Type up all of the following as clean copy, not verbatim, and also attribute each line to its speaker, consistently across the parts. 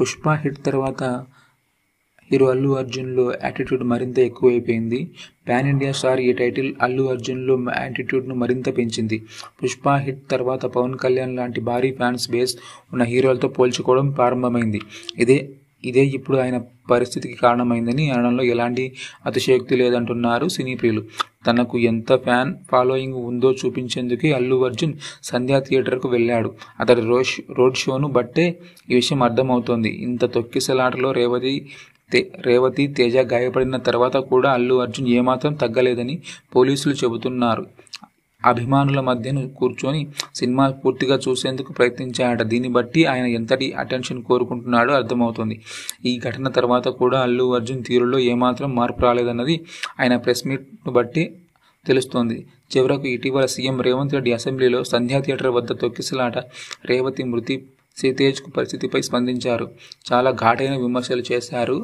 Speaker 1: Pushpa hit తర్వాత hero Allu అర్జున్లో attitude మరింత ఎక్కువైపోయింది. పాన్ ఇండియా స్టార్ ఈ టైటిల్ అల్లు అర్జున్లో యాటిట్యూడ్ను మరింత పెంచింది. పుష్ప హిట్ తర్వాత పవన్ కళ్యాణ్ లాంటి భారీ ఫ్యాన్స్ బేస్ ఉన్న హీరోలతో పోల్చుకోవడం ప్రారంభమైంది. ఇదే ఇప్పుడు ఆయన పరిస్థితికి కారణమైందని అనడంలో ఎలాంటి అతిశయోక్తి లేదంటున్నారు సినీ ప్రియులు. తనకు ఎంత ఫ్యాన్ ఫాలోయింగ్ ఉందో చూపించేందుకే అల్లు అర్జున్ సంధ్యా థియేటర్కు వెళ్ళాడు. అతడి రోడ్ షోను బట్టే ఈ విషయం అర్థమవుతోంది. ఇంత తొక్కిసలాటలో రేవతి తేజ గాయపడిన తర్వాత కూడా అల్లు అర్జున్ ఏమాత్రం తగ్గలేదని పోలీసులు చెబుతున్నారు. అభిమానుల మధ్యను కూర్చొని సినిమా పూర్తిగా చూసేందుకు ప్రయత్నించాడట. దీన్ని బట్టి ఆయన ఎంతటి అటెన్షన్ కోరుకుంటున్నాడో అర్థమవుతోంది. ఈ ఘటన తర్వాత కూడా అల్లు అర్జున్ తీరులో ఏమాత్రం మార్పు రాలేదన్నది ఆయన ప్రెస్ మీట్ను బట్టి తెలుస్తోంది. చివరకు ఇటీవల సీఎం రేవంత్ రెడ్డి అసెంబ్లీలో సంధ్యా థియేటర్ వద్ద తొక్కిసలాట, రేవతి మృతి, తేజ్కు పరిస్థితిపై స్పందించారు. చాలా ఘాటైన విమర్శలు చేశారు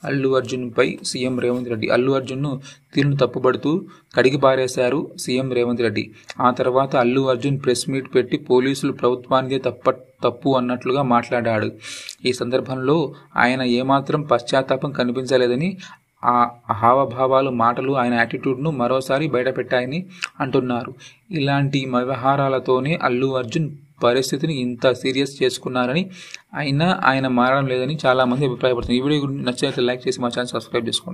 Speaker 1: అల్లు అర్జున్పై సీఎం రేవంత్ రెడ్డి. అల్లు అర్జున్ను తీరును తప్పుబడుతూ కడిగి పారేశారు సీఎం రేవంత్ రెడ్డి. ఆ తర్వాత అల్లు అర్జున్ ప్రెస్ మీట్ పెట్టి పోలీసులు ప్రభుత్వానిదే తప్పు అన్నట్లుగా మాట్లాడాడు. ఈ సందర్భంలో ఆయన ఏమాత్రం పశ్చాత్తాపం కనిపించలేదని, ఆ హావభావాలు, మాటలు ఆయన యాటిట్యూడ్ను మరోసారి బయటపెట్టాయని అంటున్నారు. ఇలాంటి వ్యవహారాలతోనే అల్లు అర్జున్ పరిస్థితిని ఇంత సీరియస్ చేసుకున్నారని, అయినా ఆయన మారడం లేదని చాలామంది అభిప్రాయపడుతున్నారు. ఈ వీడియో నచ్చినట్లయితే లైక్ చేసి మా ఛానల్ సబ్స్క్రైబ్ చేసుకోండి.